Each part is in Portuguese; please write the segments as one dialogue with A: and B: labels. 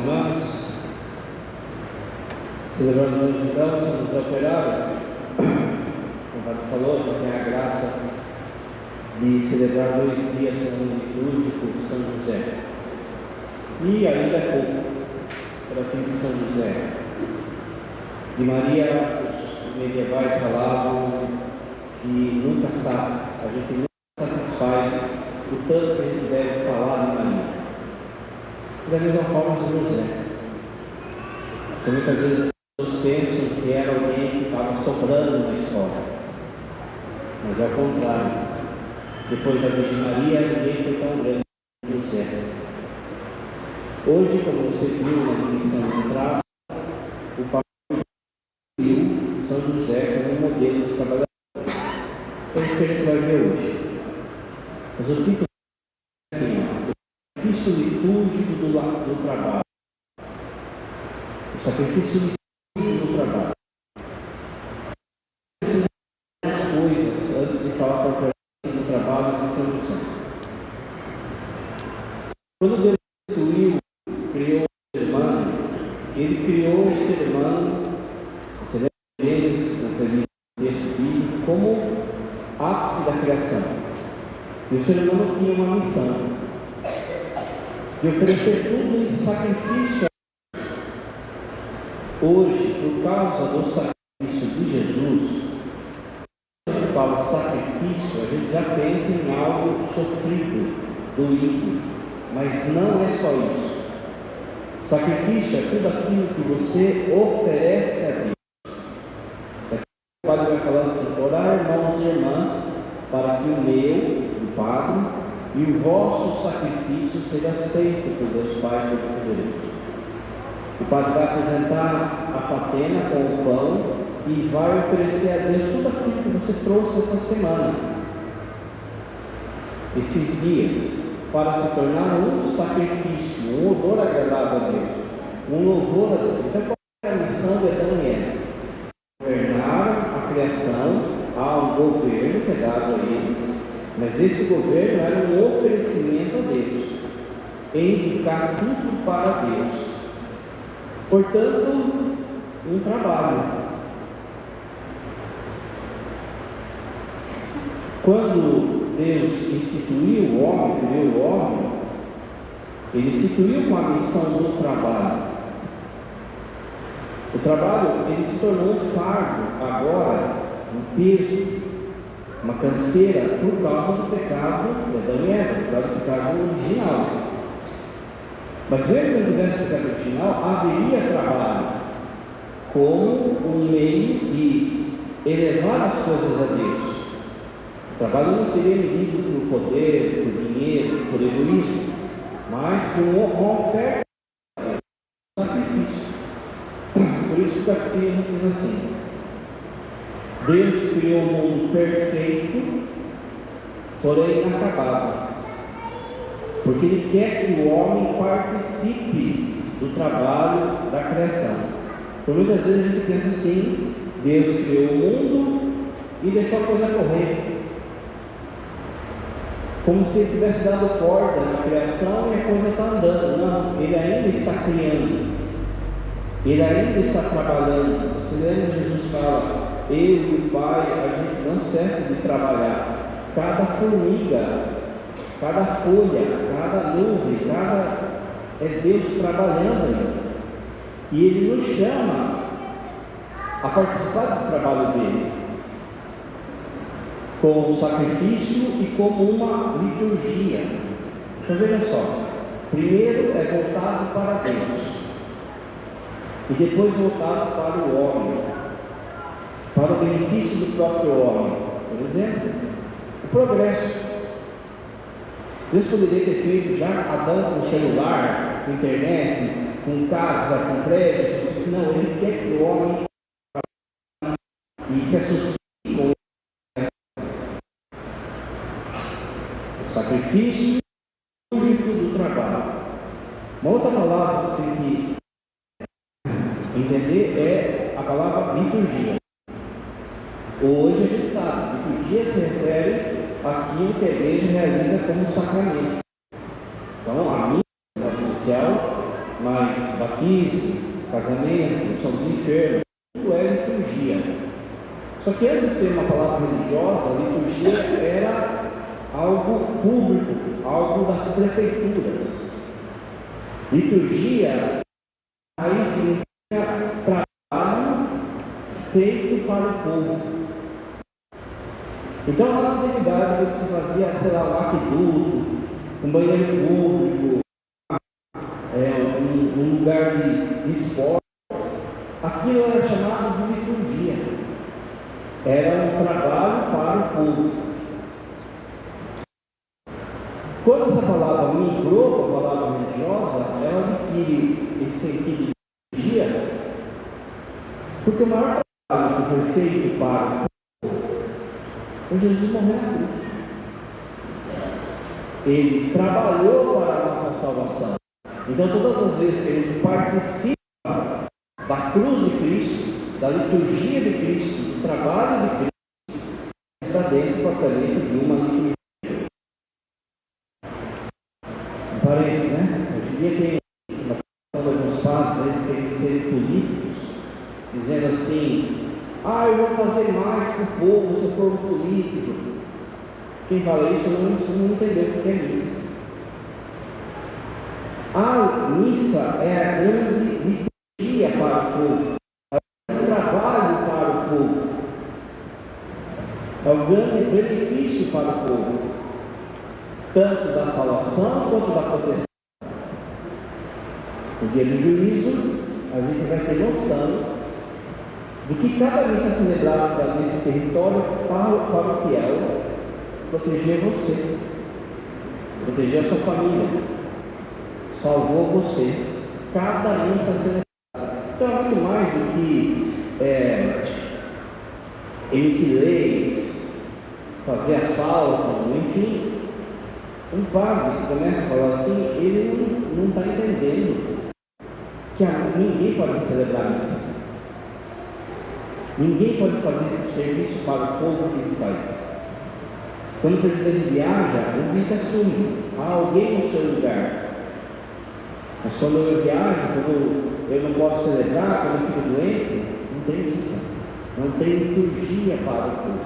A: irmãs, celebramos hoje então São José Operário. Como o Padre falou, já tem a graça de celebrar 2 dias no ano litúrgico de São José. E ainda é pouco para aquele de São José. De Maria, os medievais falavam que nunca a gente nunca satisfaz o tanto que a gente deve falar de Maria. E da mesma forma de José. Porque muitas vezes as pessoas pensam que era alguém que estava soprando na história. Mas é o contrário. Depois da Virgem Maria, ninguém foi tão grande como José. Hoje, como você viu na missão de entrada, o Papa viu São José como um modelo dos trabalhadores. É isso que a gente vai ver hoje. Mas o título é assim: o sacrifício litúrgico do trabalho. O sacrifício litúrgico do trabalho. Precisamos de as coisas antes de falar propriamente do trabalho de São José. Quando Deus criou o ser humano, Ele criou o ser humano, você lê Gênesis, no texto bíblico, como ápice da criação. E o ser humano tinha uma missão de oferecer tudo em sacrifício. Hoje, por causa do sacrifício de Jesus, quando a gente fala sacrifício, a gente já pensa em algo sofrido, doído, mas não é só isso. Sacrifício é tudo aquilo que você oferece a Deus. O Padre vai falar assim: orar, irmãos e irmãs, para que o meu, do Padre, e o vosso sacrifício seja aceito por Deus Pai Todo-Poderoso. O Padre vai apresentar a patena com o pão e vai oferecer a Deus tudo aquilo que você trouxe essa semana, esses dias, para se tornar um sacrifício, um odor agradável a Deus, um louvor a Deus. Então, qual é a missão de Adão e Eva? Governar a criação. Há um governo que é dado a eles, mas esse governo era um oferecimento a Deus, indicar tudo para Deus. Portanto, um trabalho. Quando Deus instituiu o homem, criou o homem, Ele instituiu com a missão do trabalho. O trabalho, ele se tornou um fardo agora, um peso, uma canseira, por causa do pecado de Adão e Eva, por causa do pecado original. Mas mesmo que não tivesse pecado original, haveria trabalho como um meio de elevar as coisas a Deus. O trabalho não seria medido por poder, por dinheiro, por egoísmo, mas por uma oferta a Deus, um sacrifício. Por isso que o catecismo diz assim: Deus criou um mundo perfeito, porém inacabado, porque Ele quer que o homem participe do trabalho da criação. Por muitas vezes a gente pensa assim: Deus criou o mundo e deixou a coisa correr, como se Ele tivesse dado corda na criação e a coisa está andando. Não, Ele ainda está criando, Ele ainda está trabalhando. Você lembra, Jesus fala: eu e o Pai, a gente não cessa de trabalhar. Cada formiga, cada folha, cada nuvem, é Deus trabalhando ainda. E Ele nos chama a participar do trabalho dele, com sacrifício e como uma liturgia. Então veja só: primeiro é voltado para Deus, e depois voltado para o homem, para o benefício do próprio homem. Por exemplo, o progresso. Deus poderia ter feito já Adão com celular, com internet, com casa, com prédio. Não, Ele quer que o homem e se associe com o sacrifício do trabalho. Uma outra palavra que você tem que entender é a palavra liturgia. Hoje a gente sabe, liturgia se refere àquilo que a igreja realiza como sacramento. Então, a missa social mas batismo, casamento, somos enfermos, tudo é liturgia. Só que antes de ser uma palavra religiosa, a liturgia era algo público, algo das prefeituras. Liturgia aí significa trabalho feito para o povo. Então lá na antiguidade, quando se fazia, sei lá, um aqueduto, um banheiro público, um lugar de esportes, aquilo era chamado de liturgia. Era um trabalho para o povo. Quando essa palavra migrou para a palavra religiosa, ela adquire esse sentido de liturgia, porque o maior trabalho que foi feito para o povo foi Jesus morrer na cruz. Ele trabalhou para a nossa salvação. Então, todas as vezes que a gente participa da cruz de Cristo, da liturgia de Cristo, do trabalho de Cristo, está dentro propriamente de uma liturgia. Parece, né? Hoje em dia tem uma questão de alguns padres aí que querem ser políticos, dizendo assim: eu vou fazer mais para o povo se eu for um político. Quem fala isso não entendeu o que é missa. A missa é a grande liturgia para o povo, é o trabalho para o povo, é o grande benefício para o povo, tanto da salvação quanto da proteção. No dia do juízo, a gente vai ter noção do que cada missa celebrada nesse território paroquial proteger você, proteger a sua família, salvou você. Cada missa celebrada. Então é muito mais do que emitir leis, fazer asfalto, enfim. Um padre que começa a falar assim, ele não está entendendo que ninguém pode celebrar missa. Ninguém pode fazer esse serviço para o povo que ele faz. Quando o presidente viaja, o vice assume, há alguém no seu lugar. Mas quando eu viajo, quando eu não posso celebrar, quando eu fico doente, não tem missa, não tem liturgia para o povo.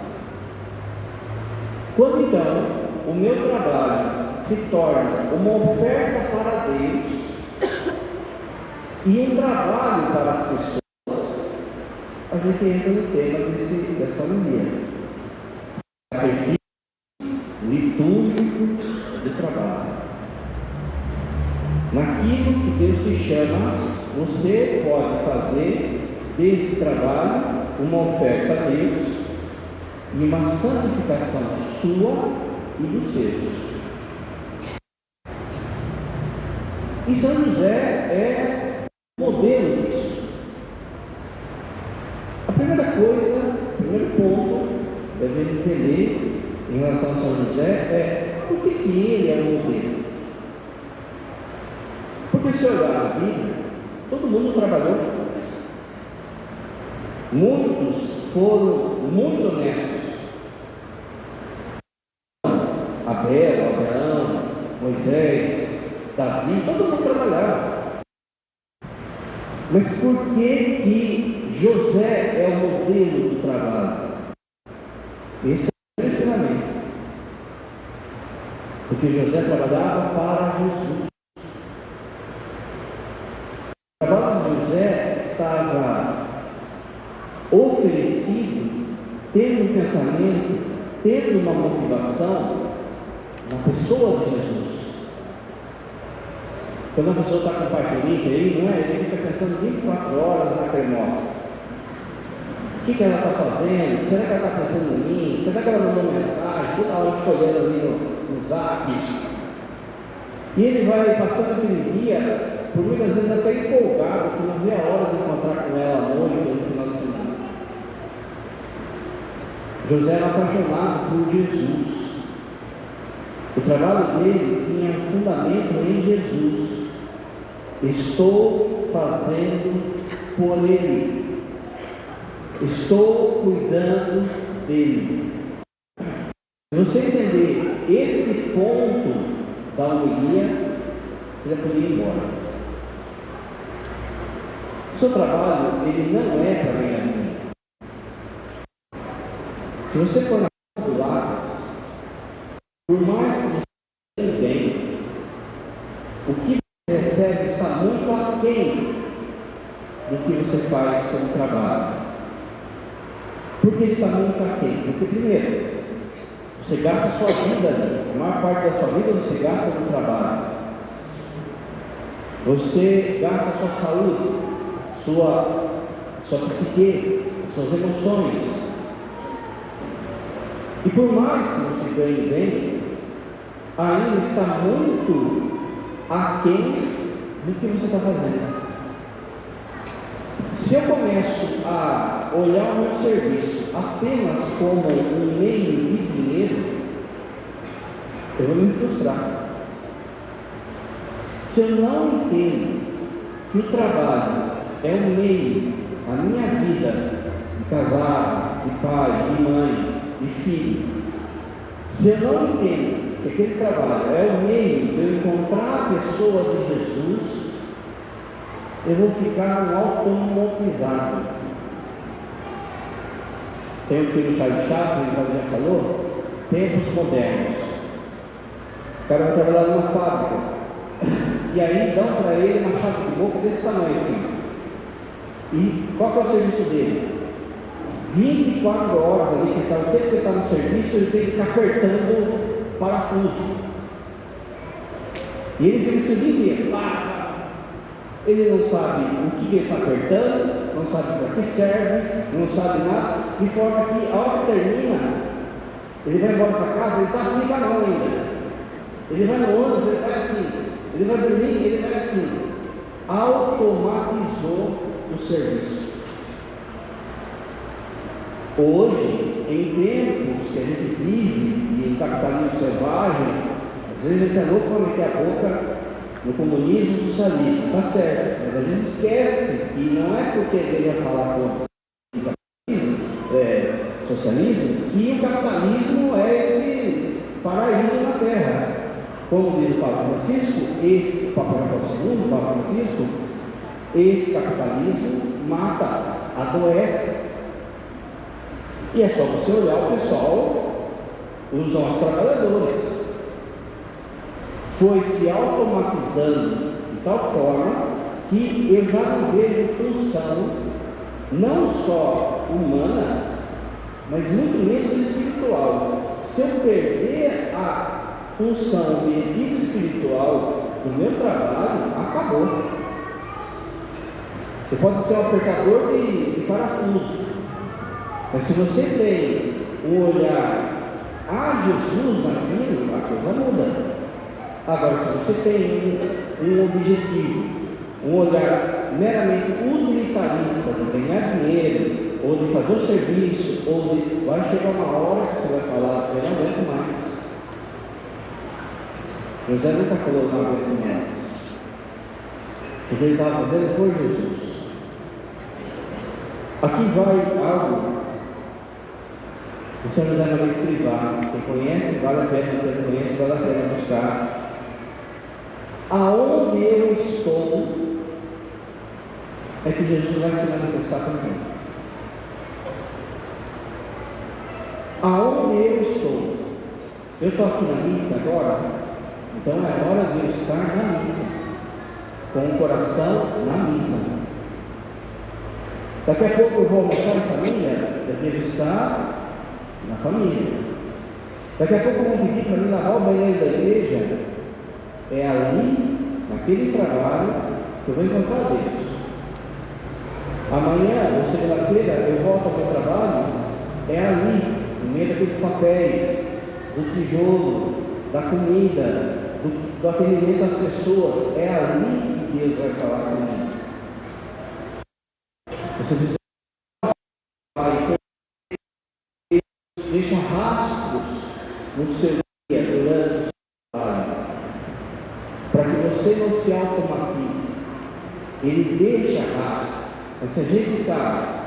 A: Quando então o meu trabalho se torna uma oferta para Deus e um trabalho para as pessoas, a gente entra no tema dessa homilia. Sacrifício litúrgico do trabalho. Naquilo que Deus te chama, você pode fazer desse trabalho uma oferta a Deus e uma santificação sua e dos seus. E São José é modelo disso. A primeira coisa, o primeiro ponto da gente entender em relação a São José é por que ele é o modelo. Porque se olhar a Bíblia, todo mundo trabalhou. Muitos foram muito honestos. Abel, Abraão, Moisés, Davi, todo mundo trabalhava. Mas por que José é o modelo do trabalho? Esse é o ensinamento. Porque José trabalhava para Jesus. O trabalho de José estava oferecido, tendo um pensamento, tendo uma motivação na pessoa de Jesus. Quando a pessoa está com paixonite aí, não é? Ele fica pensando 24 horas na cremosa. O que ela está fazendo? Será que ela está pensando em mim? Será que ela mandou mensagem? Toda hora fica olhando ali no zap. E ele vai passando aquele dia, por muitas vezes até empolgado, que não vê a hora de encontrar com ela à noite ou no final de semana. José era apaixonado por Jesus. O trabalho dele tinha um fundamento em Jesus. Estou fazendo por ele. Estou cuidando dele. Se você entender esse ponto da homilia, você já podia ir embora. seu trabalho, ele não é para ganhar dinheiro. Se você for na ponta do lápis, por mais que você ganhe bem, o que você recebe está muito aquém do que você faz como trabalho. Por que está muito aquém? Porque, primeiro, você gasta a sua vida ali. A maior parte da sua vida você gasta no trabalho. Você gasta a sua saúde, sua psique, suas emoções. E por mais que você ganhe bem, ainda está muito aquém do que você está fazendo. Se eu começo a olhar o meu serviço apenas como um meio de dinheiro, eu vou me frustrar. Se eu não entendo que o trabalho é um meio, a minha vida de casado, de pai, de mãe, de filho, se eu não entendo que aquele trabalho é o meio de eu encontrar a pessoa de Jesus, eu vou ficar um automatizado. Tem um filho chato, ele já falou, tempos modernos. O cara vai trabalhar numa fábrica, e aí dão para ele uma chave de boca desse tamanho assim. E qual que é o serviço dele? 24 horas ali, o tempo que ele está no serviço, ele tem que ficar apertando parafuso. E ele fica esse dia inteiro. Ele não sabe o que ele está apertando, não sabe para que serve, não sabe nada, de forma que a hora que termina, ele vai embora para casa, ele está assim na mão ainda. Ele vai no ônibus, ele vai assim. Ele vai dormir, ele vai assim. Automatizou o serviço. Hoje, em tempos que a gente vive de capitalismo selvagem, às vezes a gente é louco para meter a boca no comunismo e no socialismo, está certo, mas a gente esquece que não é porque a igreja fala contra o capitalismo, socialismo, que o capitalismo é esse paraíso na terra. Como diz o Papa Francisco, o Papa II, o Papa Francisco, esse capitalismo mata, adoece. E é só você olhar o pessoal, os nossos trabalhadores. Foi se automatizando de tal forma que eu já não vejo função, não só humana, mas muito menos espiritual. Se eu perder a função, o objetivo espiritual do meu trabalho, acabou. Você pode ser um apertador de parafuso, mas se você tem um olhar a Jesus naquilo, a coisa muda. Agora, se você tem um objetivo, um olhar meramente utilitarista de ganhar dinheiro, ou de fazer o serviço, ou de... vai chegar uma hora que você vai falar, eu não aguento mais. José nunca falou, não aguento mais. Porque ele estava fazendo por Jesus. Aqui vai algo que o São José Maria Escrivá. Quem conhece, vale a pena, quem não conhece, vale a pena buscar. Aonde eu estou é que Jesus vai se manifestar também. Aonde eu estou? Eu estou aqui na missa agora, então é hora de eu estar na missa, com o coração na missa. Daqui a pouco eu vou almoçar em família, eu devo estar na família. Daqui a pouco eu vou pedir para mim lavar o banheiro da igreja. É ali, naquele trabalho, que eu vou encontrar Deus. Amanhã, ou segunda-feira, eu volto ao meu trabalho, é ali, no meio daqueles papéis, do tijolo, da comida, do atendimento às pessoas, é ali que Deus vai falar comigo. Você precisa deixa rastros no seu dia durante o seu trabalho, para que você não se automatize. Ele deixa rastro, mas se a gente está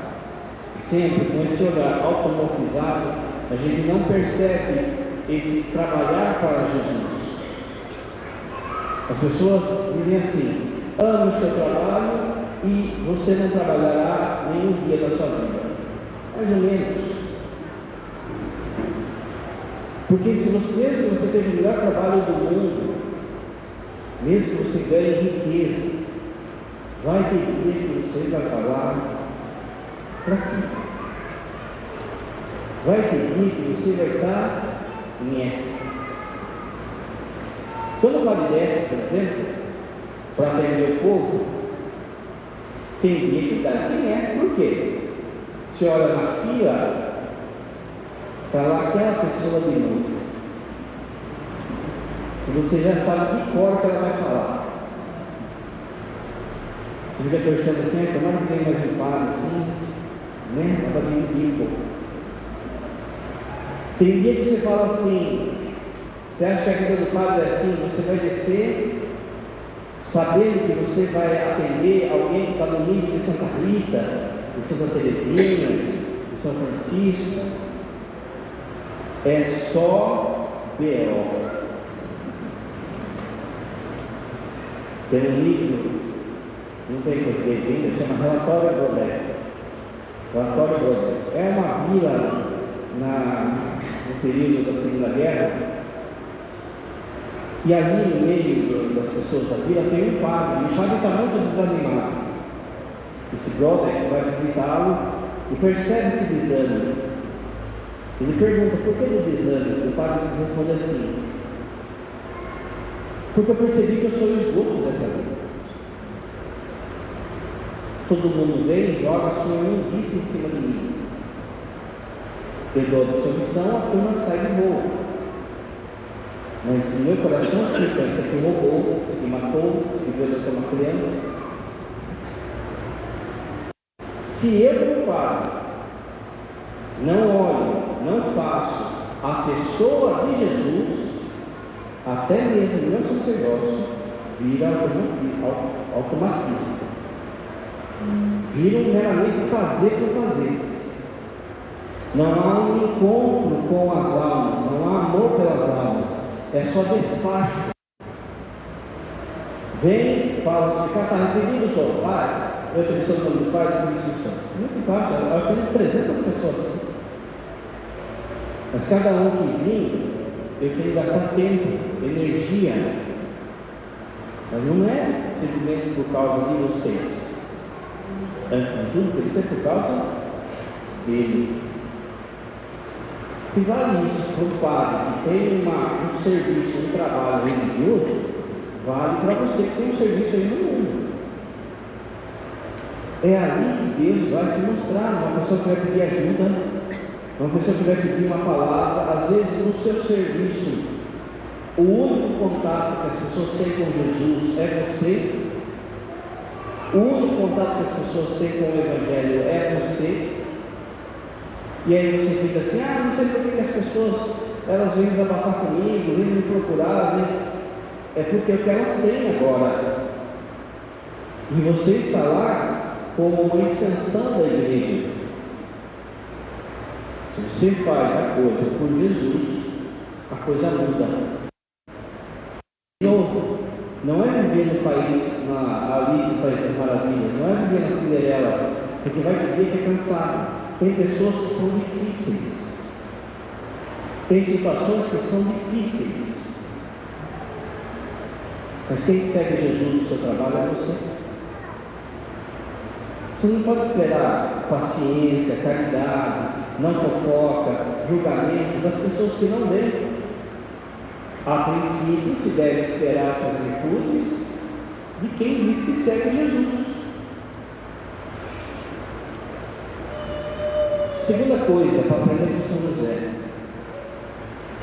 A: sempre com esse olhar automatizado, a gente não percebe esse trabalhar para Jesus. As pessoas dizem assim: ame o seu trabalho e você você não trabalhará nenhum dia da sua vida. Mais ou menos. Porque se você, mesmo que você esteja o melhor trabalho do mundo, mesmo que você ganhe riqueza, vai ter dia que você vai falar, para quê? Vai ter dia que você vai estar em Quando o padre desce, por exemplo, para atender o povo, tem dia que está assim, por quê? Você olha na fila, está lá aquela pessoa de novo, e você já sabe de cor que ela vai falar. Você fica torcendo assim, tomara que tenha mais um padre assim, né? Dá para dividir um pouco. Tem dia que você fala assim, você acha que a vida do padre é assim, você vai descer sabendo que você vai atender alguém que está no nível de Santa Rita, de Santa Teresinha, de São Francisco. É só B.O. Tem um livro, não tem em português ainda, chama Relatório Brodek. Relatório Brodek. É uma vila no período da Segunda Guerra. E ali no meio das pessoas da vila tem um padre, e o padre está muito desanimado. Esse Brodek vai visitá-lo e percebe esse desânimo. Ele pergunta, por que o desânimo? O padre responde assim, porque eu percebi que eu sou o esgoto dessa vida. Todo mundo vem e joga a sua imundícia em cima de mim. Eu dou a absolvição, a turma sai de boa. Mas no meu coração fica, esse aqui roubou, esse aqui matou, esse aqui violentou uma criança. Se eu, como padre, não olho, não faço a pessoa de Jesus, até mesmo o meu sacerdócio vira automatismo. Vira meramente fazer por fazer. Não há um encontro com as almas, não há amor pelas almas. É só despacho. Vem, fala assim, está arrependido todo. Pai, eu tenho missão do nome do Pai, do Filho e do Espírito Santo. Muito fácil, eu tenho 300 pessoas assim. Mas cada um que vir, eu tenho que gastar tempo, energia. Mas não é simplesmente por causa de vocês. Antes de tudo, tem que ser por causa dele. Se vale isso para o padre que tem um serviço, um trabalho religioso, vale para você que tem um serviço aí no mundo. É ali que Deus vai se mostrar. Uma pessoa que vai pedir ajuda, uma pessoa que vai pedir uma palavra, às vezes no seu serviço, o único contato que as pessoas têm com Jesus é você. O único contato que as pessoas têm com o Evangelho é você. E aí você fica assim, não sei por que as pessoas, elas vêm desabafar comigo, vêm me procurar, né? É porque é o que elas têm agora. E você está lá como uma extensão da igreja. Se você faz a coisa por Jesus, a coisa muda. De novo, não é viver no país, na Alice no País das Maravilhas, não é viver na Cinderela, porque vai ter dia que é cansado. Tem pessoas que são difíceis. Tem situações que são difíceis. Mas quem segue Jesus no seu trabalho é você. Você não pode esperar paciência, caridade, não fofoca, julgamento das pessoas que não veem. A princípio, se deve esperar essas virtudes de quem diz que segue Jesus. Segunda coisa para aprender com São José: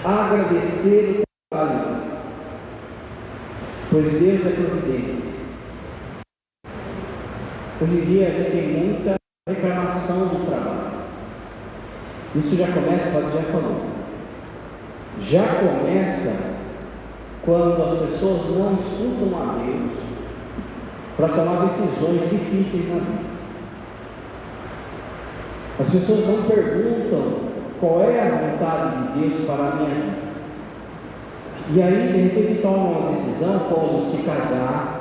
A: agradecer o trabalho, pois Deus é providente. Hoje em dia a gente tem muita reclamação do trabalho. Isso já começa, o padre já falou. Já começa quando as pessoas não escutam a Deus para tomar decisões difíceis na vida. As pessoas não perguntam qual é a vontade de Deus para a minha vida. E aí, de repente, tomam uma decisão como se casar,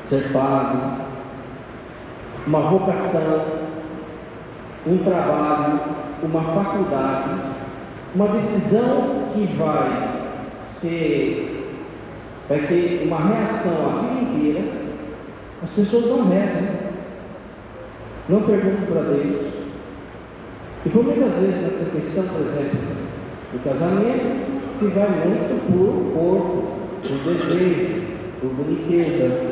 A: ser padre, uma vocação, um trabalho, uma faculdade, uma decisão que vai ter uma reação a vida inteira, as pessoas não rezam, não perguntam para Deus. E por muitas vezes nessa questão, por exemplo, do casamento, se vai muito por corpo, por desejo, por boniteza.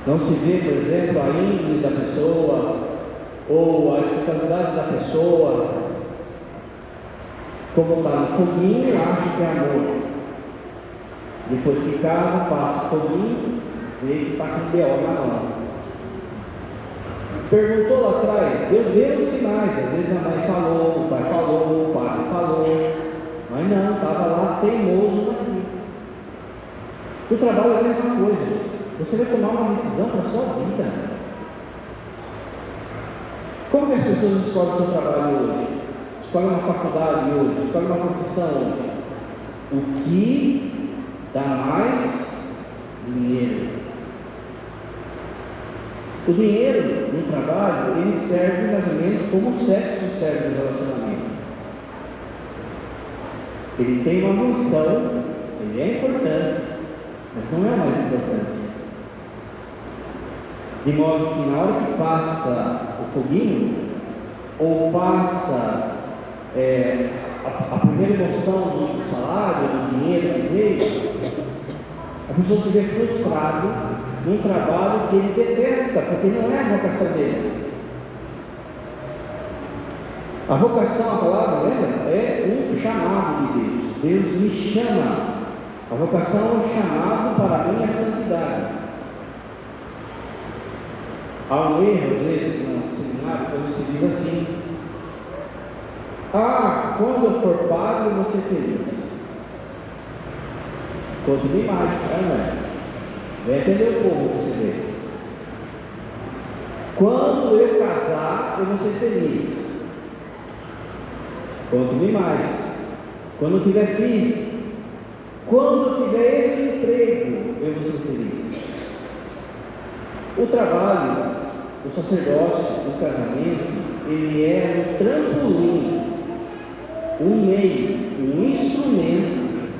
A: Não se vê, por exemplo, a índole da pessoa ou a espiritualidade da pessoa. Como está no foguinho, acha que é amor. Depois que casa, passa o foguinho, vê que está com o B.O. na mão. Perguntou lá atrás, deu sinais. Às vezes a mãe falou, o pai falou, o padre falou, mas não, estava lá teimoso naquilo. O trabalho é a mesma coisa, gente. Você vai tomar uma decisão para a sua vida. Como que as pessoas escolhem o seu trabalho hoje? Escolhem uma faculdade hoje? Escolhem uma profissão hoje? O que dá mais dinheiro? O dinheiro no trabalho, ele serve mais ou menos como o sexo serve no relacionamento. Ele tem uma função, ele é importante, mas não é o mais importante. De modo que na hora que passa o foguinho, ou passa a primeira emoção do salário, do dinheiro que veio, a pessoa se vê frustrado num trabalho que ele detesta, porque não é a vocação dele. A vocação, a palavra, lembra? É um chamado de Deus. Deus me chama. A vocação é um chamado para a minha santidade. Há um erro, às vezes, no seminário, quando se diz assim: quando eu for padre, eu vou ser feliz. Conte-me mais, vai entender o povo que você vê. Quando eu casar, eu vou ser feliz. Conte-me mais. Quando eu tiver filho, quando eu tiver esse emprego, eu vou ser feliz. O trabalho, o sacerdócio, o casamento, ele é um trampolim, um meio, um instrumento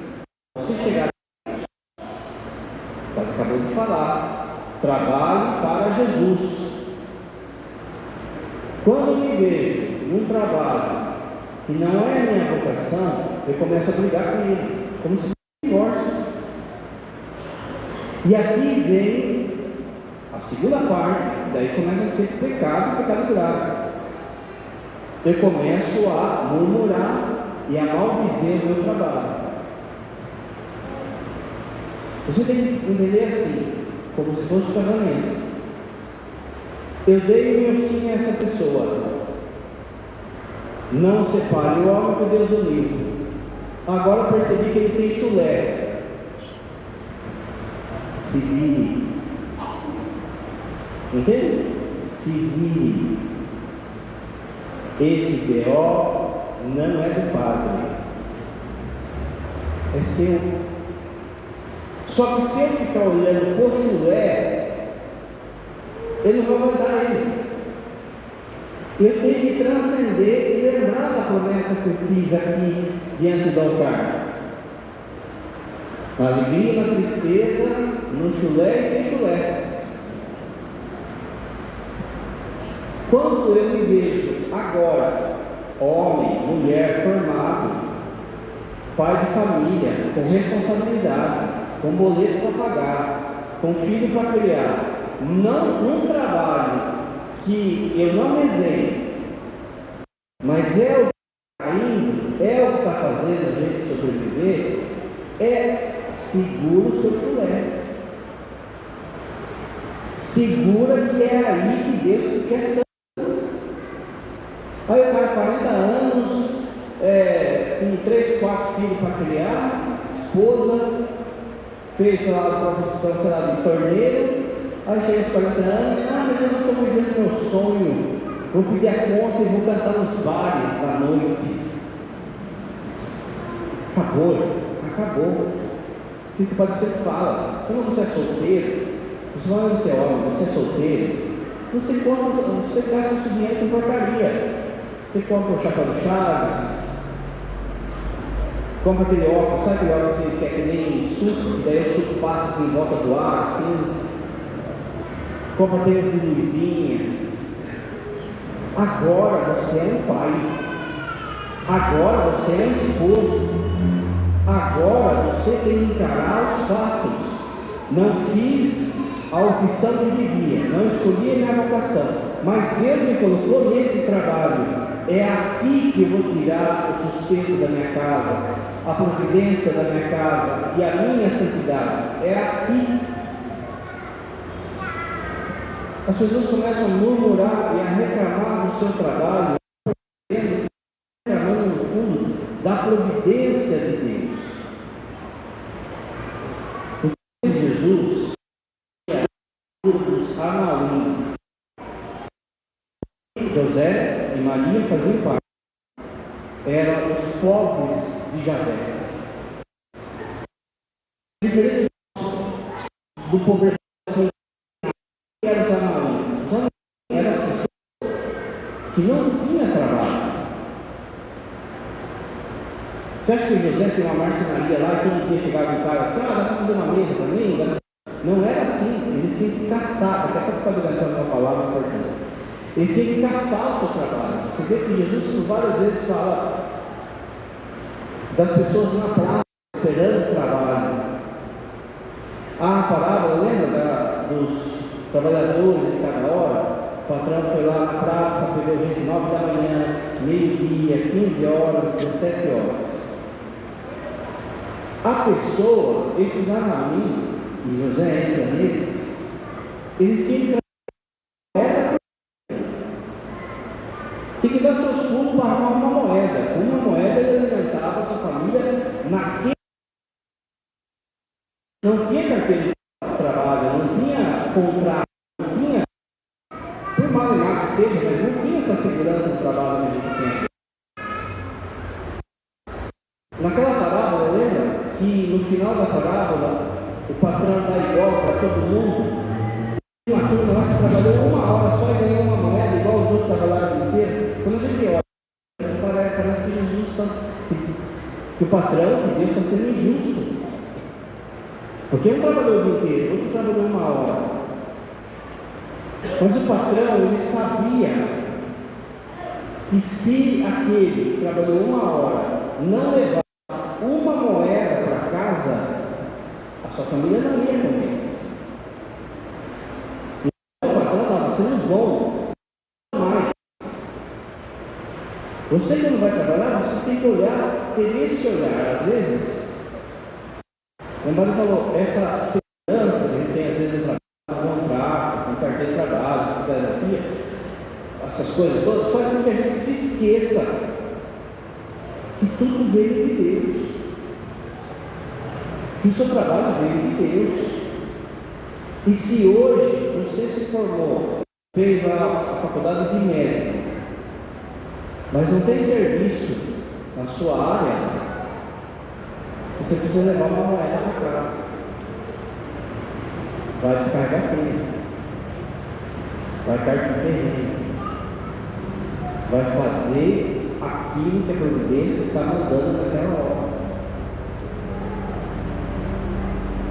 A: para você chegar. Você acabou de falar, trabalho para Jesus. Quando eu me vejo num trabalho que não é a minha vocação, eu começo a brigar com ele, como se fosse um divórcio. E aqui vem a segunda parte, daí começa a ser pecado grave. Eu começo a murmurar e a maldizer o meu trabalho. Você tem que entender assim, como se fosse um casamento. Eu dei o meu sim a essa pessoa. Não separe o homem que Deus uniu. Agora eu percebi que ele tem chulé. Se vire. Entende? Se vire. Esse B.O. não é do padre, é seu. Só que se eu ficar olhando por chulé, ele não vai aguentar ele. Eu tenho que transcender e lembrar da promessa que eu fiz aqui diante do altar. Na alegria, na tristeza, no chulé e sem chulé. Quando eu me vejo agora, homem, mulher, formado, pai de família, com responsabilidade, com boleto para pagar, com filho para criar, não num trabalho que eu não desenho, mas é o que está indo, é o que está fazendo a gente sobreviver, segura o seu chulé. Segura que é aí que Deus quer ser. Aí o cara, 40 anos, com 3, 4 filhos para criar, esposa, fez, sei lá, a profissão, sei lá, de torneiro. Aí chega aos 40 anos, mas eu não estou vivendo meu sonho, vou pedir a conta e vou cantar nos bares da noite. Acabou. O que o Padre sempre fala? Quando você é solteiro, Você fala, você é homem, você é solteiro, você gasta seu dinheiro com porcaria. Você compra o chapéu do Chaves, compra aquele óculos, sabe aquele óculos que é que nem suco, que daí o suco passa assim em volta do ar, assim. Compra tênis de luzinha. Agora você é um pai. Agora você é um esposo. Agora você tem que encarar os fatos. Não fiz a opção que devia, não escolhi a minha vocação, mas Deus me colocou nesse trabalho. É aqui que eu vou tirar o sustento da minha casa, a providência da minha casa e a minha santidade. É aqui. As pessoas começam a murmurar e a reclamar do seu trabalho, reclamando no fundo da providência de Deus. O tempo de Jesus é dos Anaúm. José e Maria faziam parte. Eram os pobres de Javé. Diferente do pobre que eram os Anaúm. Os Anaúm eram as pessoas que não tinham trabalho. Você acha que o José tem uma marcenaria lá e todo dia chegava um cara assim, dá para fazer uma mesa para mim? Não era assim. Eles tinham que caçar, até para poder entrar numa palavra importante. Eles têm que caçar o seu trabalho. Você vê que Jesus por várias vezes fala das pessoas na praça esperando o trabalho. A parábola, lembra dos trabalhadores de cada hora? O patrão foi lá na praça, pegou gente 9 da manhã, meio-dia, 15 horas, 17 horas. A pessoa, esses Anaúm, e José entra neles, eles tinham que tem que dar seus pulos para arrumar uma moeda. Com uma moeda ele alimentava a sua família naquele. Não tinha carteira de trabalho, não tinha contrato, não tinha, por mal ou mal que seja, mas não tinha essa segurança do trabalho que a gente tem. Naquela parábola, lembra que no final da parábola o patrão dá igual para todo mundo? Uma turma lá que trabalhou 1 hora só e ganhou uma moeda igual os outros trabalharam o dia inteiro. Quando a gente olha, parece que Jesus está, que o patrão, que Deus está sendo injusto. Porque um trabalhou o dia inteiro, outro trabalhou 1 hora. Mas o patrão, ele sabia que se aquele que trabalhou 1 hora não levasse uma moeda para casa, a sua família não ia comer. E o patrão estava sendo bom. Você quando vai trabalhar, você tem que olhar, ter esse olhar. Às vezes, o Embado falou, essa segurança que a gente tem às vezes no trabalho, no contrato, no carteira de trabalho, garantia, essas coisas todas, faz com que a gente se esqueça que tudo veio de Deus, que o seu trabalho veio de Deus. E se hoje você se formou, fez a faculdade de médico, mas não tem serviço na sua área, você precisa levar uma moeda para casa. Vai descarregar telha, vai carpir terreno, vai fazer aquilo que a providência está mandando naquela hora.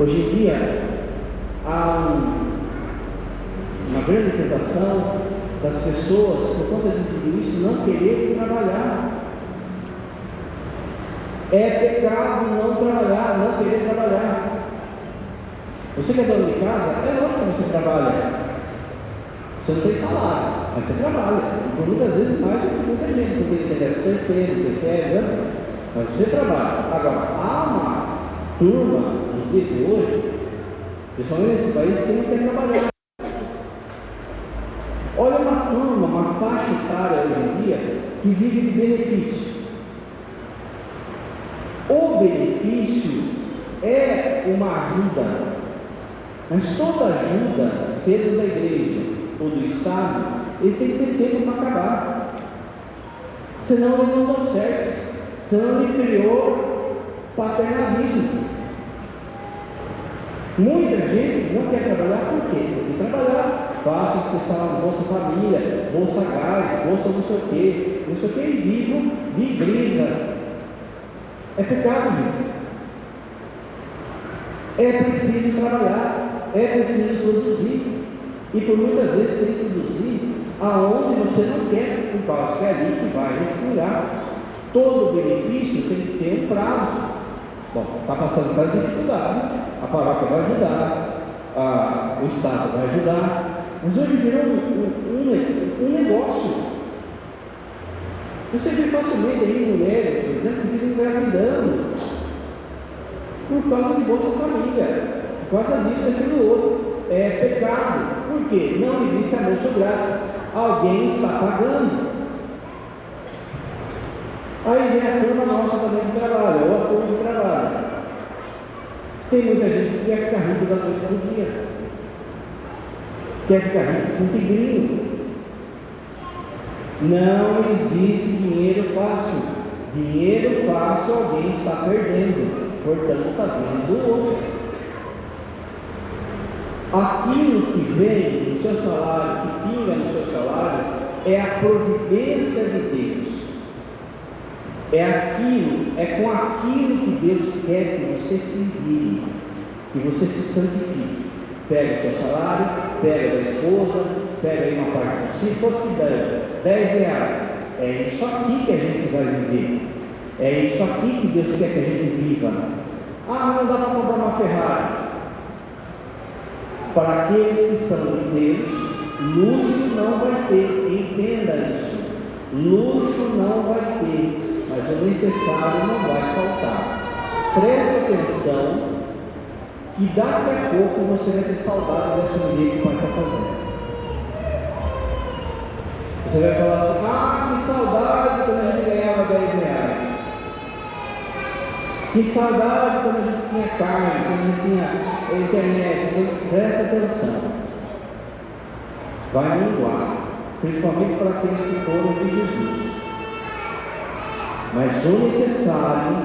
A: Hoje em dia há uma grande tentação das pessoas, por conta de tudo isso, não querer trabalhar. É pecado não trabalhar, não querer trabalhar. Você que é dono de casa, é lógico que você trabalha. Você não tem salário, mas você trabalha. E por muitas vezes mais do que muita gente, porque ele tem 13º, tem férias, mas você trabalha. Agora, há uma turma, nos dias de hoje, principalmente nesse país, que não quer trabalhar. Olha uma turma, uma faixa etária hoje em dia que vive de benefício. O benefício é uma ajuda, mas toda ajuda, sendo da igreja ou do Estado, ele tem que ter tempo para acabar. Senão ele não deu certo, senão ele criou paternalismo. Muita gente não quer trabalhar, por quê? Porque trabalhar, faço inscrição, Bolsa Família, Bolsa Gás, Bolsa não sei o quê, e vivo de brisa. É pecado, gente. É preciso trabalhar, é preciso produzir, e por muitas vezes tem que produzir aonde você não quer, por causa que é ali que vai respirar. Todo benefício tem que ter um prazo. Bom, está passando pela dificuldade, a paróquia vai ajudar, o Estado vai ajudar, mas hoje virou um negócio. Você vê facilmente aí mulheres, por exemplo, que ficam engravidando por causa de Bolsa Família, por causa disso, daquilo outro. É pecado. Por quê? Não existe almoço grátis. Alguém está pagando. Aí vem a turma nossa também de trabalho, ou a turma de trabalho. Tem muita gente que quer ficar rico da noite para o dia. Quer ficar rico com tigrinho. Não existe dinheiro fácil. Dinheiro fácil alguém está perdendo. Portanto, está vindo do outro. Aquilo que vem no seu salário, que pinga no seu salário, é a providência de Deus. É com aquilo que Deus quer que você se vire, que você se santifique. Pega o seu salário, pega da esposa, pega aí uma parte dos filhos, quanto que dá? 10 reais. É isso aqui que a gente vai viver. É isso aqui que Deus quer que a gente viva. Ah, mas não dá para comprar uma Ferrari. Para aqueles que são de Deus, luxo não vai ter. Entenda isso. Luxo não vai ter, mas o necessário não vai faltar. Presta atenção, que daqui a pouco você vai ter saudade dessa mulher que o pai está fazendo. Você vai falar assim: ah, que saudade quando a gente ganhava 10 reais. Que saudade quando a gente tinha carne, quando a gente tinha internet. Presta atenção. Vai minguar, principalmente para aqueles que foram de Jesus. Mas o necessário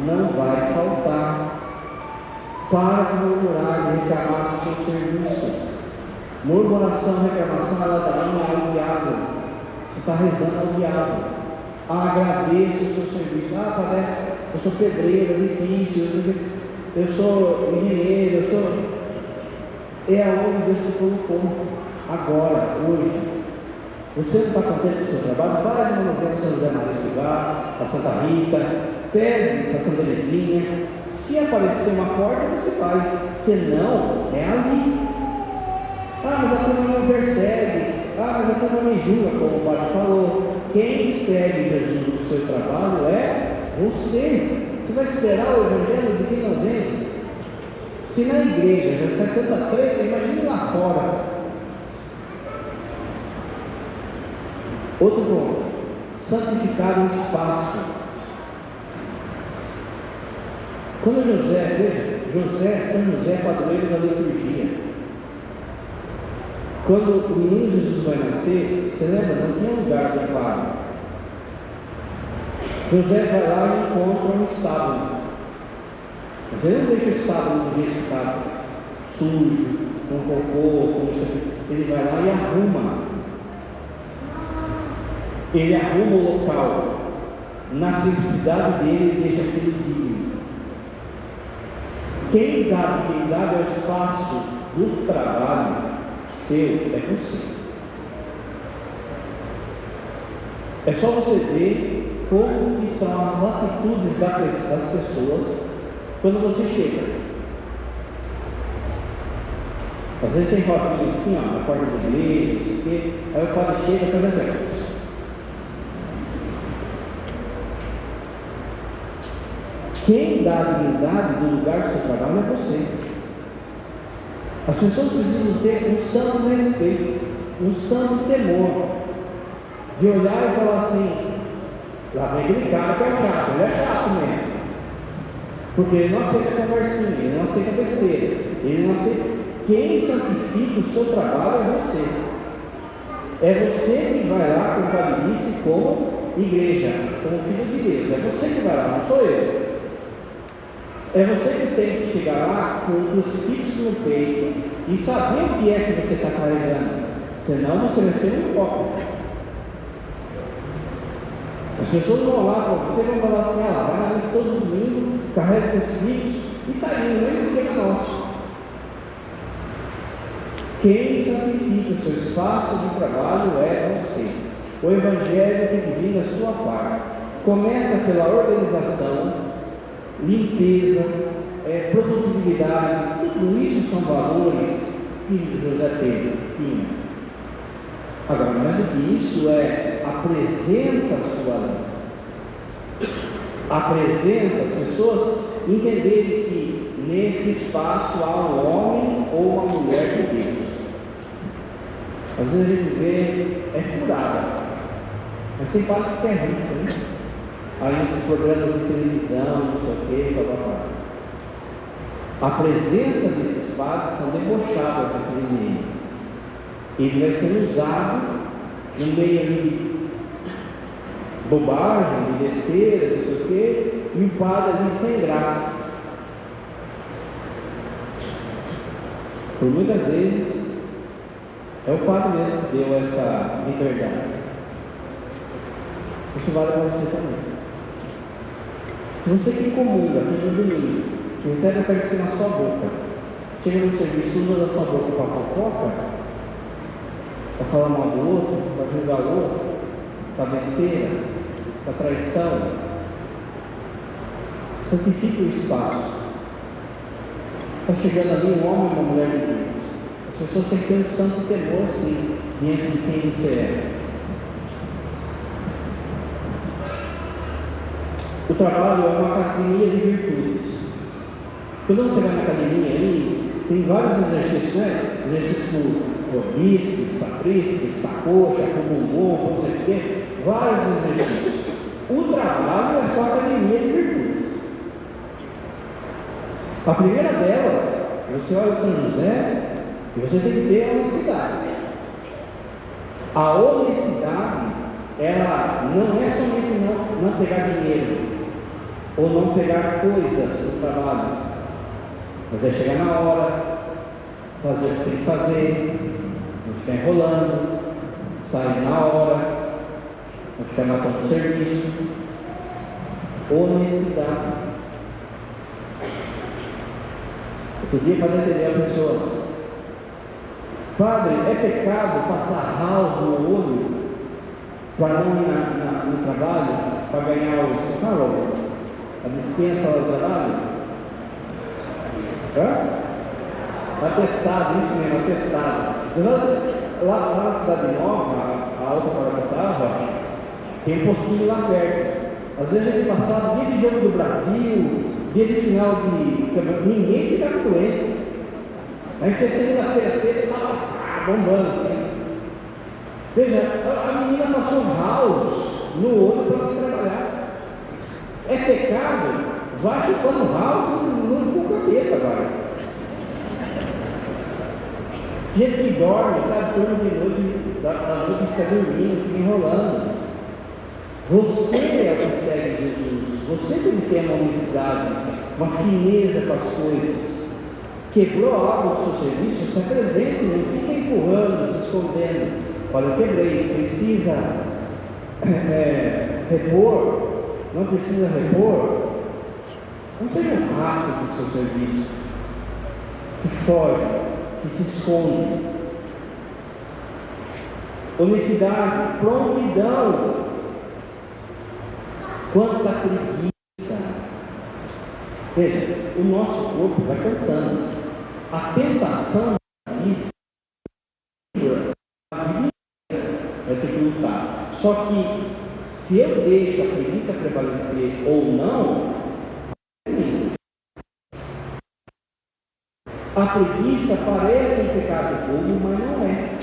A: não vai faltar. Para de murmurar e reclamar do seu serviço. Murmuração, reclamação, ladainha ao diabo. Você está rezando ao diabo. Agradeça o seu serviço. Parece, eu sou pedreiro, é difícil, eu sou engenheiro, é aonde Deus te colocou. Agora, hoje, você não está contente com o seu trabalho? Faz uma novena a São José Maria Escrivá, a Santa Rita, pede para Santa Teresinha. Se aparecer uma porta, você vai. Se não, é ali. Mas a turma não persegue. Mas a turma me julga, como o padre falou. Quem segue Jesus no seu trabalho é você. Você vai esperar o evangelho de quem não vem? Se na igreja já sai tanta treta, imagine lá fora. Outro ponto: santificar o espaço. Quando São José é padroeiro da liturgia. Quando o menino Jesus vai nascer, você lembra? Não tinha lugar de paro. José vai lá e encontra um estábulo. Mas ele não deixa o estábulo do jeito que está, sujo, com cocô, com isso aqui. Ele vai lá e arruma. Ele arruma o local. Na simplicidade dele, ele deixa aquilo digno. Quem dá é o espaço do trabalho seu, é você. É só você ver como que são as atitudes das pessoas quando você chega. Às vezes tem rodinha assim, na porta da igreja, não sei o quê, aí o padre chega e faz as regras. Quem dá a dignidade do lugar do seu trabalho é você. As pessoas precisam ter um santo respeito, um santo temor, de olhar e falar assim: lá vem aquele cara que é chato, ele é chato mesmo, porque ele não aceita conversinha, ele não aceita besteira, ele não aceita. Quem santifica o seu trabalho é você. É você que vai lá com padrice como igreja, como filho de Deus. É você que vai lá, não sou eu. É você que tem que chegar lá com o crucifixo no peito e saber o que é que você está carregando. Senão você vai ser um hipócrita. As pessoas vão lá para você e vão falar assim: vai na missa todo domingo, carrega o crucifixo e está indo, nem esquema nosso. Quem santifica o seu espaço de trabalho é você. O Evangelho tem que vir da sua parte. Começa pela organização, limpeza, produtividade. Tudo isso são valores que José tinha. Agora, mais do que isso, é a presença sua ali. A presença, as pessoas entenderem que nesse espaço há um homem ou uma mulher de Deus. Às vezes a gente vê, furada, mas tem parte que se arrisca, né? Aí nesses programas de televisão, não sei o que, blá. A presença desses padres são debochadas naquele meio. Ele vai ser usado no meio de bobagem, de besteira, não sei o que, e o padre ali sem graça. Por muitas vezes é o padre mesmo que deu essa liberdade. Isso vale para você também. Se você que comunga aqui no domingo, que recebe a Eucaristia na sua boca, chega no serviço, usa da sua boca para fofoca, para falar mal do outro, para julgar o outro, para besteira, para traição, santifica o espaço. Está chegando ali um homem e uma mulher de Deus. As pessoas têm que ter um santo temor, sim, diante de quem você é. O trabalho é uma academia de virtudes. Quando você vai na academia aí, tem vários exercícios, né? Exercícios para bíceps, para tríceps, para coxa, para bumbum, não sei o quê. Vários exercícios. O trabalho é só academia de virtudes. A primeira delas, você olha São José e você tem que ter a honestidade. A honestidade, ela não é somente não pegar dinheiro ou não pegar coisas no trabalho, mas é chegar na hora, fazer o que você tem que fazer, não ficar enrolando, sair na hora, não ficar matando o serviço. Honestidade. Outro dia, para entender a pessoa: padre, é pecado passar house no olho para não ir no trabalho, para ganhar a dispensa lá do trabalho? Atestado, isso mesmo, atestado. Lá na Cidade Nova, a Alta Paracatava, tem um postinho lá perto. Às vezes a gente passava dia de jogo do Brasil, dia de final de... ninguém ficava doente. Aí você segunda-feira cedo estava bombando assim. Veja, a menina passou house no olho para não trabalhar. É pecado? Vai chupando house no capeta, vai. Gente que dorme, sabe, turno de noite, da noite fica dormindo, fica enrolando. Você é o que segue Jesus. Você tem que ter uma honestidade, uma fineza com as coisas. Quebrou algo do seu serviço, se apresente, não fica empurrando, se escondendo. Olha, eu quebrei, precisa repor, não precisa repor. Não seja um rato do seu serviço, que foge, que se esconde. Honestidade, prontidão. Quanta preguiça. Veja, o nosso corpo vai cansando. A tentação da preguiça vai ter que lutar. Só que se eu deixo a preguiça prevalecer ou não, a preguiça parece um pecado comum, mas não é.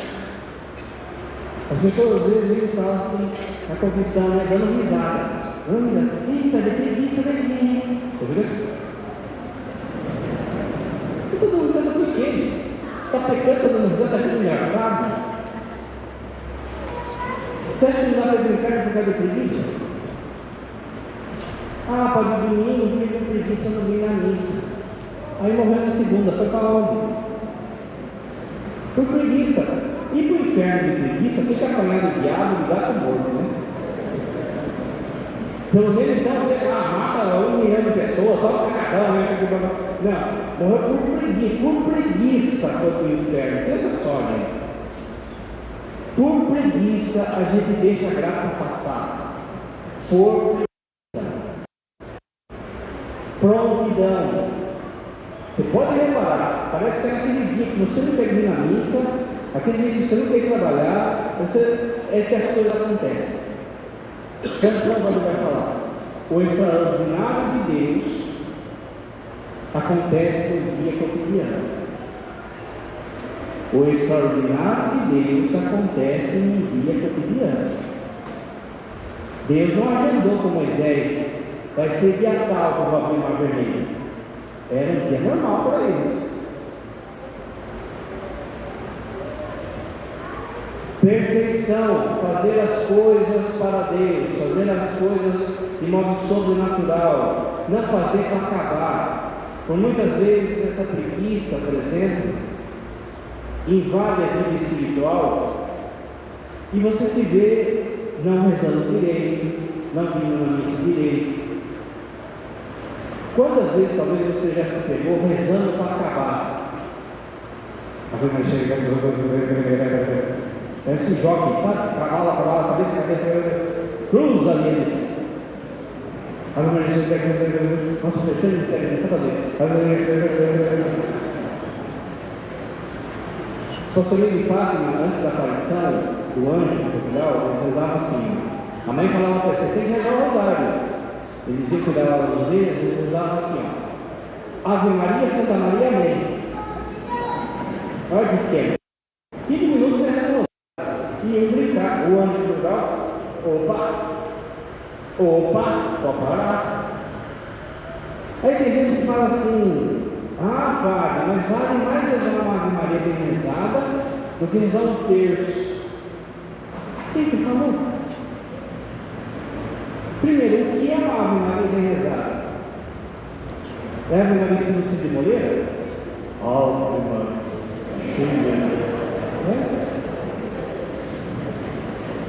A: As pessoas às vezes vêm e falam assim, a confissão, né, dando risada. Eita, de preguiça vai vir. Eu digo assim. Eu estou dando risada por quê, gente? Está pecando, está dando risada, está achando engraçado? Você acha que não dá para ir para o inferno por causa de preguiça? Ah, padre, domingo, fiquei com preguiça, não vim na missa. Aí morreu na segunda, foi para onde? Por preguiça. E para o inferno de preguiça, tem que apanhar do diabo de gato morto, né? Pelo menos então você mata 1 milhão de pessoas, só para cada né? Não, morreu por preguiça foi para o inferno. Pensa só, gente. Por preguiça a gente deixa a graça passar. Por preguiça. Prontidão. Você pode reparar, parece que é aquele dia que você não termina a missa, aquele dia que você não tem que trabalhar, é que as coisas acontecem. Pensa como ele vai falar. O extraordinário de Deus acontece no dia cotidiano. O extraordinário de Deus acontece no dia cotidiano. Deus não agendou com Moisés, vai ser dia tal que eu vou abrir o mar vermelho. Era um dia normal para eles. Perfeição, fazer as coisas para Deus, fazer as coisas de modo sobrenatural, não fazer para acabar. Por muitas vezes essa preguiça, por exemplo, invade a vida espiritual e você se vê não rezando direito, não vindo na missa direito. Quantas vezes talvez você já se pegou rezando para acabar? Esse jockey, sabe? Cavalo, cabeça, cruza ali. Nossa, terceiro mistério de Santa Deus. Os pastorinhos de Fátima, antes da aparição do anjo de Portugal, eles rezavam assim. A mãe falava para eles: vocês têm que rezar o rosário. Eles diziam que davam as orelhas, eles rezavam assim: Ave Maria, Santa Maria, Amém. Olha que esquema. 5 minutos você reza o rosário. E eu brincar, o anjo de Portugal, opa, pode parar. Aí tem gente que fala assim: padre, mas vale mais rezar uma Ave Maria bem rezada do que rezar um terço. Quem que falou? Primeiro, o que é uma Ave Maria bem rezada? É a Ave Maria estilo Cid Moreira? Ave Maria.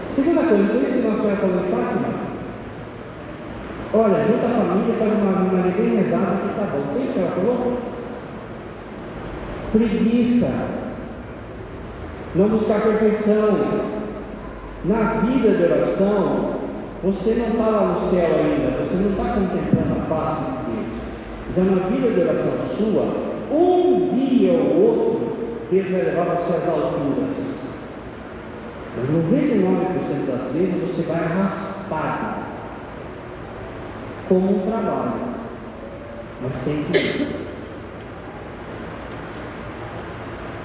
A: Segunda coisa, foi isso que Nossa Senhora falou em Fátima? Olha, junta a família, faz uma Ave Maria bem rezada que tá bom. Foi isso que ela falou? Preguiça, não buscar perfeição. Na vida de oração, você não está lá no céu ainda, você não está contemplando a face de Deus. Então, na vida de oração sua, um dia ou outro, Deus vai levar você às alturas. Mas 99% das vezes você vai arrastado, como um trabalho. Mas tem que ir.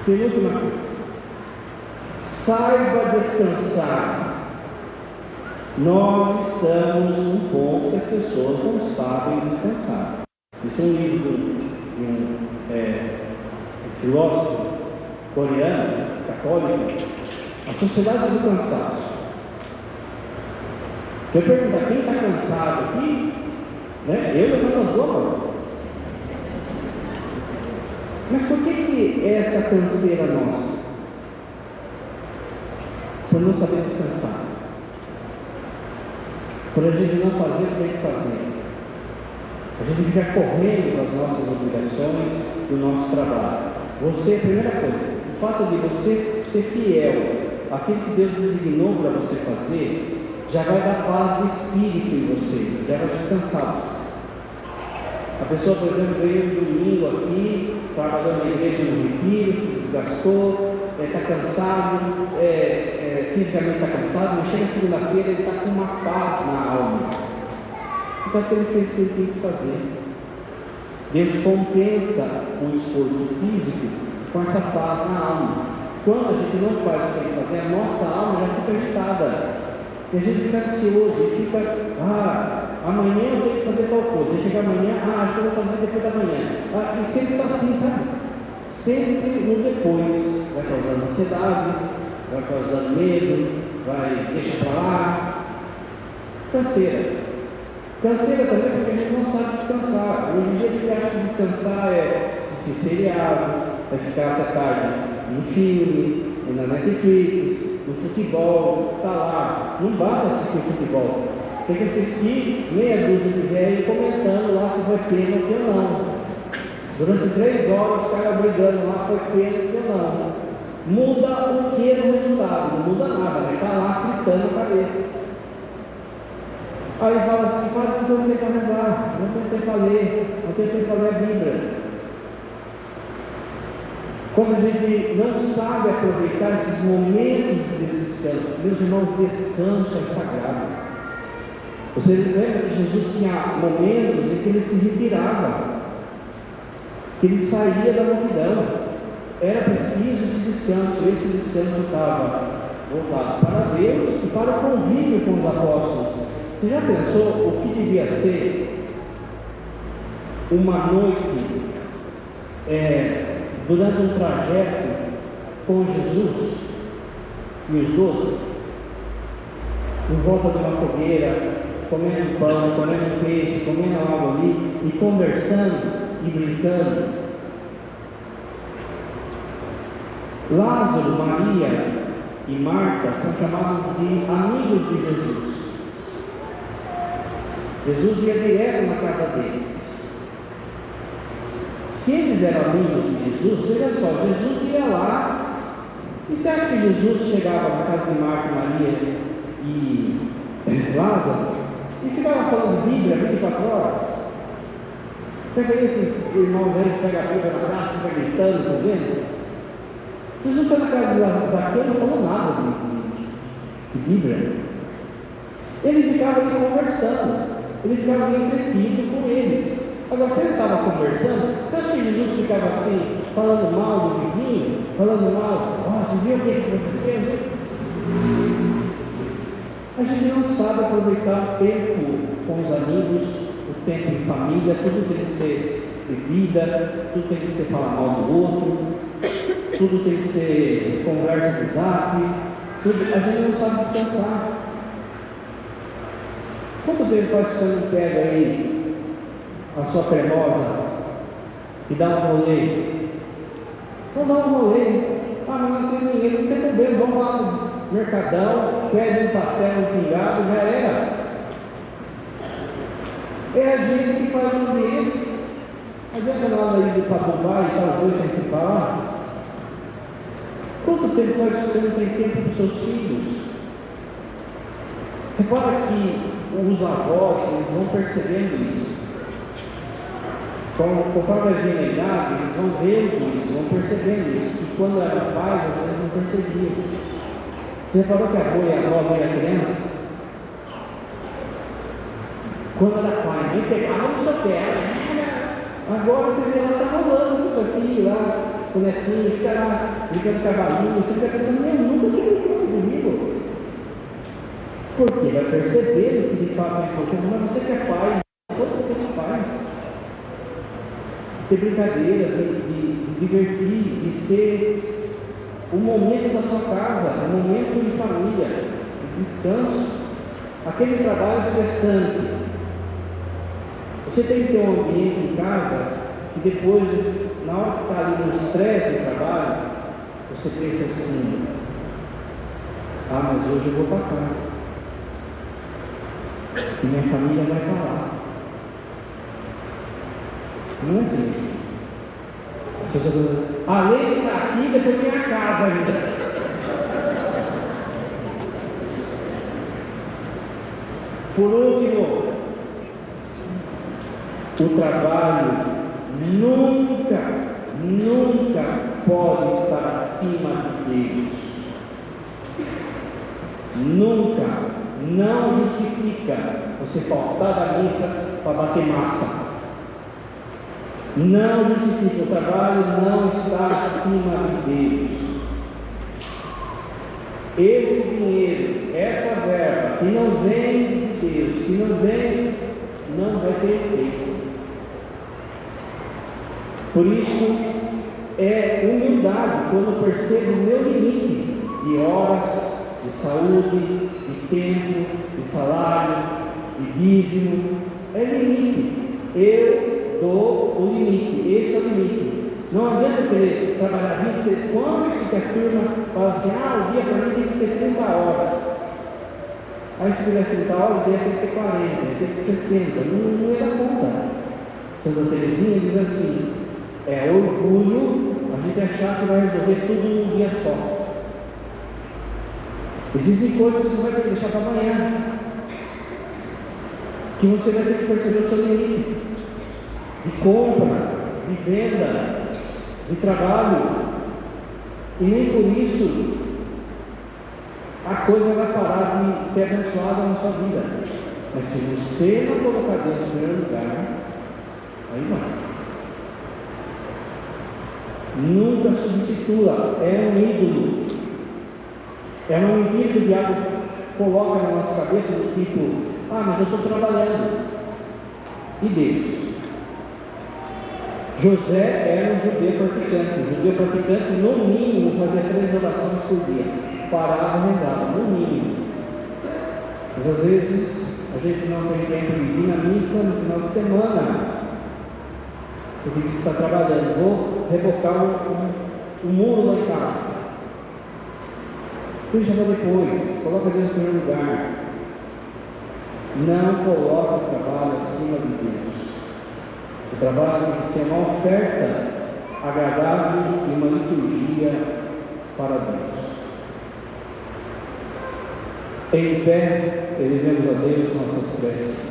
A: Penúltima coisa, saiba descansar. Nós estamos num ponto que as pessoas não sabem descansar. Isso é um livro de um filósofo coreano, católico, A Sociedade do Cansaço. Se eu perguntar quem está cansado aqui, né, eu levanto as duas mãos. Mas por que é essa canseira nossa? Por não saber descansar. Por a gente não fazer o que tem que fazer. A gente fica correndo das nossas obrigações, do nosso trabalho. Você, primeira coisa, o fato de você ser fiel àquilo que Deus designou para você fazer, já vai dar paz de espírito em você, já vai descansar você. A pessoa, por exemplo, veio um domingo aqui, trabalhando na igreja no retiro, se desgastou, está cansado, fisicamente está cansado, mas chega segunda-feira ele está com uma paz na alma, por causa que ele fez o que ele tinha que fazer. Deus compensa o esforço físico com essa paz na alma. Quando a gente não faz o que tem que fazer, a nossa alma já fica agitada, e a gente fica ansioso, e fica, amanhã eu tenho que fazer tal coisa, e chega amanhã, acho que eu vou fazer depois da manhã, e sempre está assim, sabe? Sempre no depois, vai causando ansiedade, vai causando medo, vai, deixa para lá. Terceira, Canseira também porque a gente não sabe descansar. Hoje em dia a gente acha que descansar é assistir seriado, é ficar até tarde no filme, na Netflix, no futebol, está lá. Não basta assistir futebol, tem que assistir meia dúzia de velhos comentando lá se foi pênalti ou não. Durante 3 horas os caras brigando lá, foi pênalti ou não. Muda o que no resultado? Não muda nada, vai estar lá fritando a cabeça. Aí fala assim: padre, não tenho tempo para rezar, não tenho tempo para ler, não tenho tempo para ler a Bíblia. Quando a gente não sabe aproveitar esses momentos de descanso, meus irmãos, descanso é sagrado. Você lembra que Jesus tinha momentos em que ele se retirava, que ele saía da multidão. Era preciso esse descanso. Esse descanso estava voltado para Deus e para o convívio com os apóstolos. Você já pensou o que devia ser uma noite durante um trajeto com Jesus e os 12, em volta de uma fogueira, comendo pão, comendo peixe, comendo algo ali, e conversando e brincando? Lázaro, Maria e Marta são chamados de amigos de Jesus. Jesus ia direto na casa deles. Se eles eram amigos de Jesus, veja só, Jesus ia lá. E você acha que Jesus chegava na casa de Marta, Maria e Lázaro e ficava falando de Bíblia 24 horas? Pega esses irmãos aí que pegam a Bíblia na praça e ficam gritando, tá vendo? Jesus foi na casa de Zaqueu e não falou nada de Bíblia. Ele ficava ali conversando, ele ficava ali entretido com eles. Agora, se ele estava conversando, você acha que Jesus ficava assim, falando mal do vizinho, falando mal? Você viu o que aconteceu? A gente não sabe aproveitar o tempo com os amigos, o tempo em família. Tudo tem que ser bebida, tudo tem que ser falar mal do outro, tudo tem que ser conversa de zap, tudo. A gente não sabe descansar. Quanto tempo faz que você não pega aí a sua cremosa e dá um rolê? Vamos dar um rolê. Mas não tem dinheiro, não tem problema. Vamos lá no Mercadão, pede um pastel, um pingado, já era. É a gente que faz o ambiente. Não adianta nada ir para Dubai e tal, os dois sem se falar. Quanto tempo faz que você não tem tempo com seus filhos? Repara que os avós, eles vão percebendo isso. Conforme vai vindo a idade, eles vão vendo isso, vão percebendo isso. E quando eram pais, às vezes não percebiam. Você reparou que a avó e a avó era criança? Quando era pai, nem pegava no seu pé. Agora você vê ela está rolando com o seu filho lá, com o netinho, fica lá brincando cavalinho. Você fica pensando: eu nunca tive isso comigo. Porque vai percebendo que de fato é importante. Mas você que é pai, quanto tempo faz? De ter brincadeira, de divertir, de ser o momento da sua casa, o momento de família, de descanso. Aquele trabalho estressante, você tem que ter um ambiente em casa que depois, na hora que está ali no estresse do trabalho, você pensa assim: mas hoje eu vou para casa e minha família vai estar lá. Não é assim. As pessoas dizem: além de estar aqui, depois tem a casa ainda. Por último, o trabalho nunca pode estar acima de Deus. Nunca. Não justifica você faltar da missa para bater massa. Não justifica. O trabalho não está acima de Deus. Esse dinheiro, essa verba que não vem de Deus, que não vai ter efeito. Por isso, é humildade quando eu percebo o meu limite de horas, de saúde, de tempo, de salário, de dízimo, é limite. Eu dou o limite, esse é o limite. Não adianta eu querer trabalhar 26, quanto que a turma fala assim, o dia para mim tem que ter 30 horas. Aí se tivesse 30 horas, ia ter que ter 40, ia ter que ter 60, não ia dar conta. Santa Teresinha diz assim, é orgulho a gente achar que vai resolver tudo num dia só. Existem coisas que você vai ter que deixar para amanhã, que você vai ter que perceber o seu limite de compra, de venda, de trabalho, e nem por isso a coisa vai parar de ser abençoada na sua vida. Mas se você não colocar Deus em primeiro lugar, aí vai. Nunca substitua, é um ídolo, é uma mentira que o diabo coloca na nossa cabeça do tipo, mas eu estou trabalhando. E Deus? José era um judeu praticante. Um judeu praticante, no mínimo, fazia 3 orações por dia. Parava e rezava, no mínimo. Mas às vezes a gente não tem tempo de ir na missa no final de semana, porque diz que está trabalhando. Vou rebocar um muro lá em casa. Deixa para depois, coloca Deus em primeiro lugar. Não coloca o trabalho acima de Deus. O trabalho tem que ser uma oferta agradável e uma liturgia para Deus. Em pé, elevemos a Deus nossas preces.